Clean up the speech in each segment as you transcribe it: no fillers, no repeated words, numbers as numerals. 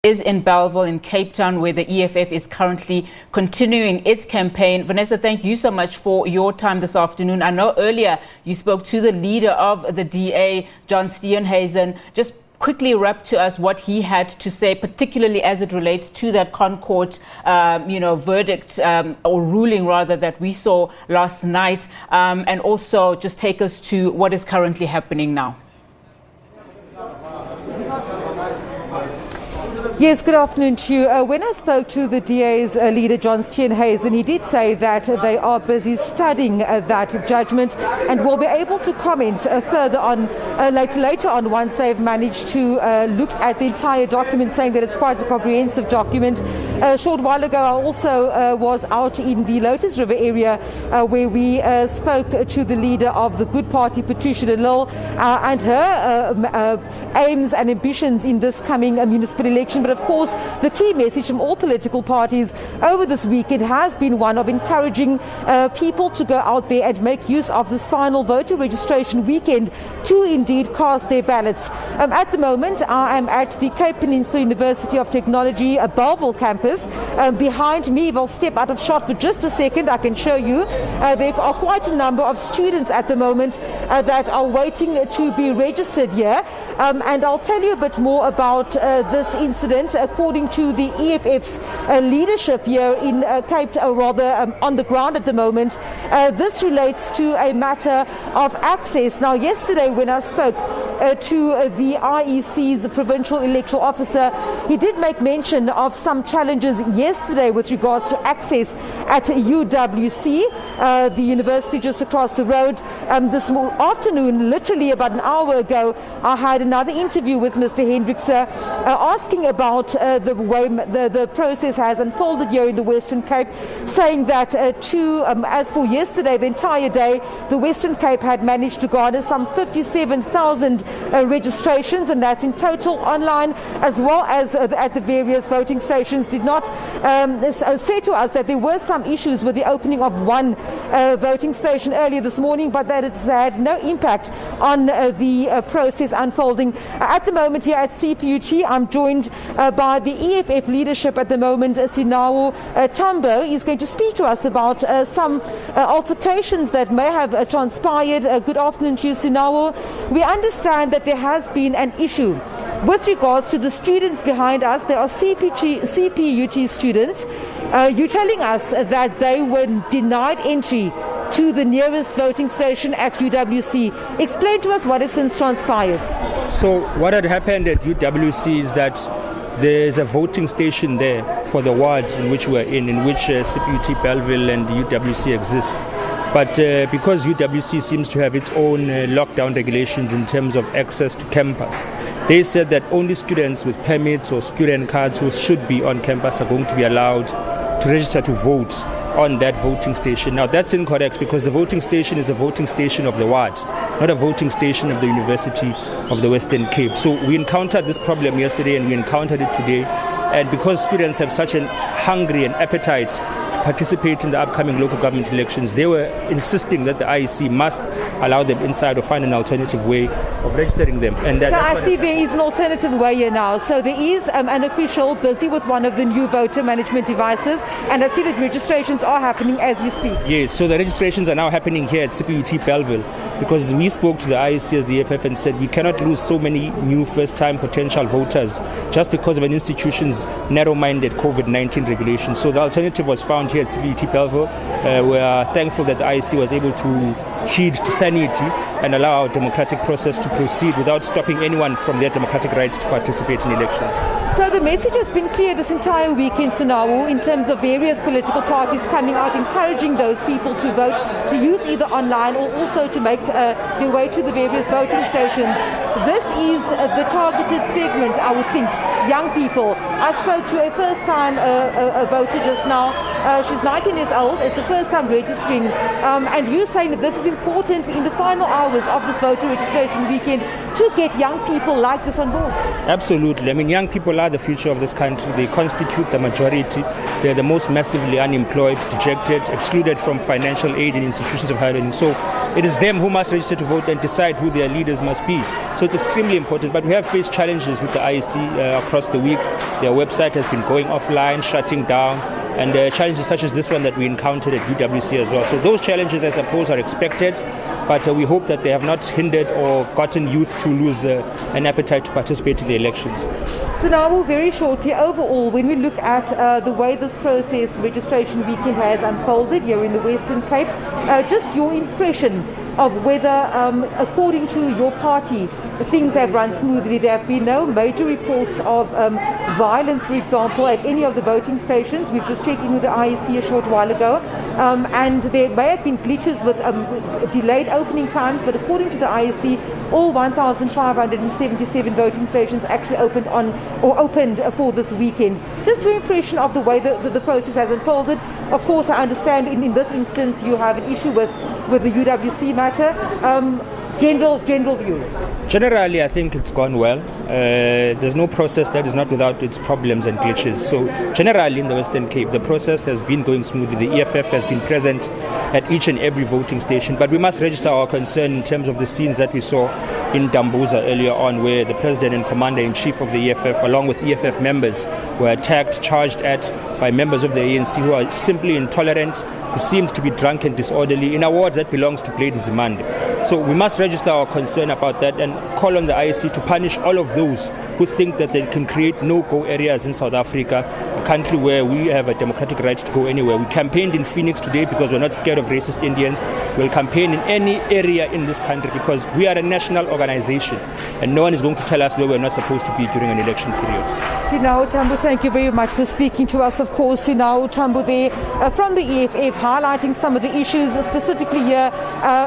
Is in Bellville in Cape Town, where the EFF is currently continuing its campaign. Vanessa, thank you so much for your time this afternoon. I know earlier you spoke to the leader of the DA, John Steenhuisen. Just quickly wrap to us what he had to say, particularly as it relates to that Concord, verdict or ruling rather that we saw last night, and also just take us to what is currently happening now. Yes, good afternoon to you. When I spoke to the DA's leader, John Steenhuisen, he did say that they are busy studying that judgment and will be able to comment further on later on once they've managed to look at the entire document, saying that it's quite a comprehensive document. A short while ago, I also was out in the Lotus River area where we spoke to the leader of the Good Party, Patricia de Lille, and her aims and ambitions in this coming municipal election. But of course, the key message from all political parties over this weekend has been one of encouraging people to go out there and make use of this final voter registration weekend to indeed cast their ballots. At the moment, I am at the Cape Peninsula University of Technology, Bellville campus. Behind me, if I'll step out of shot for just a second, I can show you there are quite a number of students at the moment that are waiting to be registered here. And I'll tell you a bit more about this incident. According to the EFF's leadership here in Cape Town, on the ground at the moment, this relates to a matter of access. Now, yesterday when I spoke to the IEC's provincial electoral officer, he did make mention of some challenges yesterday with regards to access at UWC, the university just across the road. This afternoon, literally about an hour ago, I had another interview with Mr. Hendrickse asking about the way the process has unfolded here in the Western Cape, saying that as for yesterday, the entire day, the Western Cape had managed to garner some 57,000 registrations, and that's in total online, as well as at the various voting stations. Did not say to us that there were some issues with the opening of one voting station earlier this morning, but that it's had no impact on the process unfolding. At the moment here at CPUT, I'm joined by the EFF leadership at the moment. Sinawo Tambo is going to speak to us about some altercations that may have transpired. Good afternoon to you, Sinawo. We understand that there has been an issue with regards to the students behind us. There are CPUT students. You're telling us that they were denied entry to the nearest voting station at UWC. Explain to us what has since transpired. So what had happened at UWC is that there's a voting station there for the ward in which we're in which CPUT, Bellville and UWC exist. But because UWC seems to have its own lockdown regulations in terms of access to campus, they said that only students with permits or student cards who should be on campus are going to be allowed to register to vote on that voting station. Now that's incorrect, because the voting station is a voting station of the ward, not a voting station of the University of the Western Cape. So we encountered this problem yesterday and we encountered it today. And because students have such an hungry and appetite to participate in the upcoming local government elections, they were insisting that the IEC must allow them inside or find an alternative way of registering them. And so I see there is an alternative way here now. So there is an official busy with one of the new voter management devices, and I see that registrations are happening as we speak. Yes, so the registrations are now happening here at CPUT Bellville, because we spoke to the IEC as the EFF and said we cannot lose so many new first-time potential voters just because of an institution's narrow-minded COVID-19 regulations. So the alternative was found here at CPUT Bellville. We are thankful that the IEC was able to heed to sanity and allow our democratic process to proceed without stopping anyone from their democratic right to participate in elections. So the message has been clear this entire weekend, Sinawo, in terms of various political parties coming out, encouraging those people to vote, to use either online or also to make their way to the various voting stations. This is the targeted segment, I would think, young people. I spoke to a first-time voter just now. She's 19 years old. It's the first time registering. And you're saying that this is important in the final hours of this voter registration weekend to get young people like this on board. Absolutely. I mean, young people are the future of this country. They constitute the majority. They're the most massively unemployed, dejected, excluded from financial aid in institutions of higher learning. So it is them who must register to vote and decide who their leaders must be. So it's extremely important. But we have faced challenges with the IEC across the week. Their website has been going offline, shutting down, and challenges such as this one that we encountered at UWC as well. So those challenges, I suppose, are expected, but we hope that they have not hindered or gotten youth to lose an appetite to participate in the elections. So now, very shortly, overall, when we look at the way this process, registration weekend, has unfolded here in the Western Cape, just your impression of whether, according to your party, things have run smoothly. There have been no major reports of violence, for example, at any of the voting stations. We've just checked in with the IEC a short while ago, and there may have been glitches with delayed opening times, but according to the IEC, all 1,577 voting stations actually opened for this weekend. Just your impression of the way the process has unfolded. Of course, I understand in this instance you have an issue with the UWC matter. General view. Generally, I think it's gone well. There's no process that is not without its problems and glitches. So generally in the Western Cape, the process has been going smoothly. The EFF has been present at each and every voting station. But we must register our concern in terms of the scenes that we saw in Dambuza earlier on, where the President and Commander-in-Chief of the EFF, along with EFF members, were attacked, charged at by members of the ANC who are simply intolerant, who seemed to be drunk and disorderly in a ward that belongs to Blade Nzimande. So we must register our concern about that and call on the IEC to punish all of those who think that they can create no-go areas in South Africa, a country where we have a democratic right to go anywhere. We campaigned in Phoenix today because we're not scared of racist Indians. We'll campaign in any area in this country because we are a national organization and no one is going to tell us where we're not supposed to be during an election period. Sinao Tambo, thank you very much for speaking to us. Of course, Sinao Tambo there from the EFF, highlighting some of the issues specifically here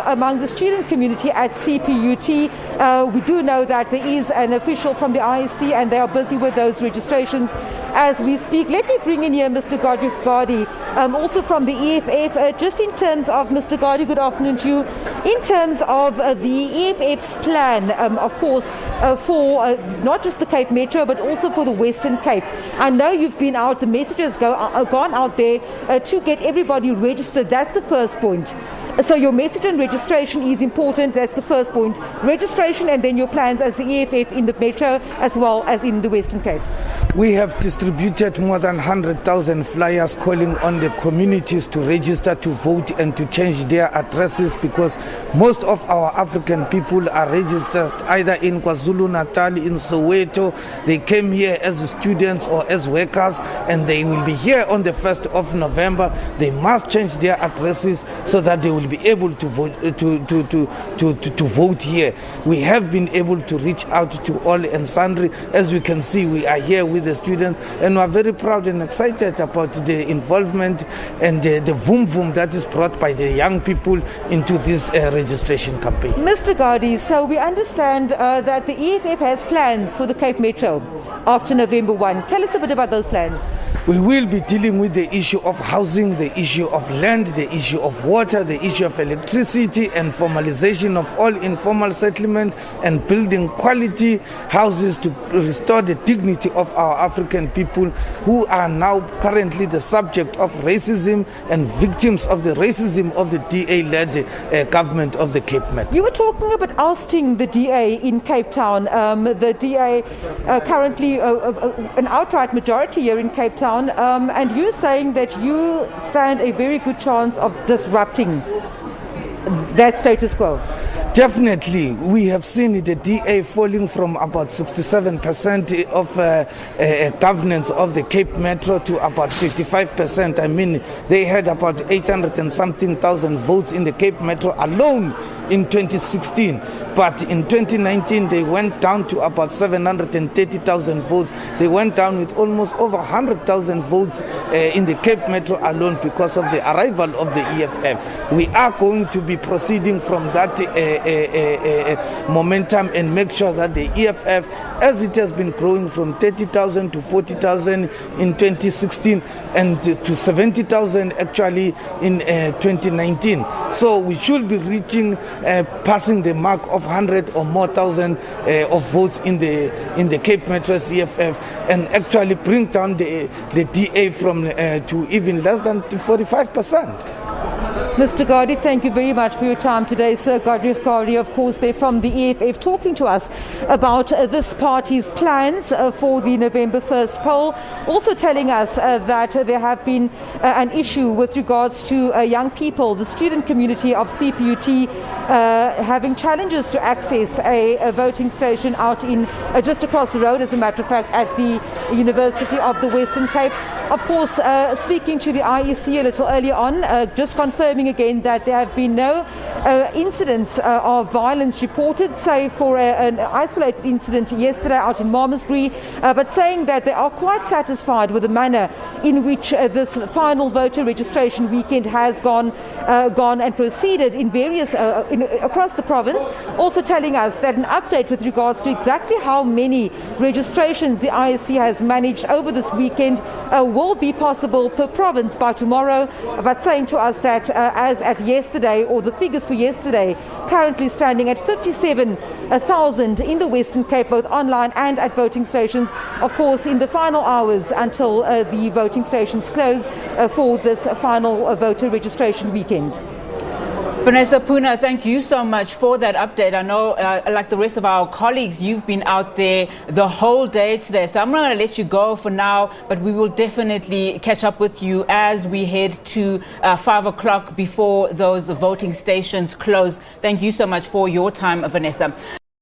among the student community at CPUT. We do know that there is an official from the IEC and they are busy with those registrations as we speak. Let me bring in here Mr. Gadi, also from the EFF. Just in terms of, Mr. Gadi, good afternoon to you. In terms of the EFF's plan, of course, for not just the Cape Metro but also for the Western Cape. I know you've been out, the message has gone out there to get everybody registered. That's the first point. So your message and registration is important. That's the first point. Registration and then your plans as the EFF in the Metro as well as in the Western Cape. We have distributed more than 100,000 flyers calling on the communities to register to vote and to change their addresses, because most of our African people are registered either in KwaZulu-Natal, in Soweto. They came here as students or as workers and they will be here on the 1st of November. They must change their addresses so that they will be able to vote to vote here. We have been able to reach out to all and sundry. As we can see, we are here with the students and we are very proud and excited about the involvement and the vroom that is brought by the young people into this registration campaign. Mr. Gadi, so we understand that the EFF has plans for the Cape Metro after November 1. Tell us a bit about those plans. We will be dealing with the issue of housing, the issue of land, the issue of water, the issue of electricity and formalization of all informal settlement and building quality houses to restore the dignity of our African people who are now currently the subject of racism and victims of the racism of the DA-led government of the Cape Metro. You were talking about ousting the DA in Cape Town. The DA currently an outright majority here in Cape Town. And you're saying that you stand a very good chance of disrupting that status quo. Definitely. We have seen the DA falling from about 67% of governance of the Cape Metro to about 55%. I mean, they had about 800 and something thousand votes in the Cape Metro alone in 2016. But in 2019, they went down to about 730,000 votes. They went down with almost over 100,000 votes in the Cape Metro alone because of the arrival of the EFF. We are going to be proceeding from that momentum and make sure that the EFF, as it has been growing from 30,000 to 40,000 in 2016 and to 70,000 actually in 2019. So we should be reaching, passing the mark of 100 or more thousand of votes in the Cape Metro EFF and actually bring down the DA from to even less than 45%. Mr. Gardi, thank you very much for your time today, Sir. Godric Gardi, of course, they're from the EFF, talking to us about this party's plans for the November 1st poll. Also telling us that there have been an issue with regards to young people, the student community of CPUT, having challenges to access a voting station out in just across the road, as a matter of fact, at the University of the Western Cape. Of course, speaking to the IEC a little earlier on, just confirming again that there have been no incidents of violence reported, say for an isolated incident yesterday out in Malmesbury, but saying that they are quite satisfied with the manner in which this final voter registration weekend has gone and proceeded in various across the province. Also telling us that an update with regards to exactly how many registrations the IEC has managed over this weekend will be possible per province by tomorrow, but saying to us that as at yesterday, or the figures for yesterday, currently standing at 57,000 in the Western Cape, both online and at voting stations, of course, in the final hours until the voting stations close for this final voter registration weekend. Vanessa Poonah, thank you so much for that update. I know, like the rest of our colleagues, you've been out there the whole day today. So I'm not going to let you go for now, but we will definitely catch up with you as we head to 5 o'clock before those voting stations close. Thank you so much for your time, Vanessa.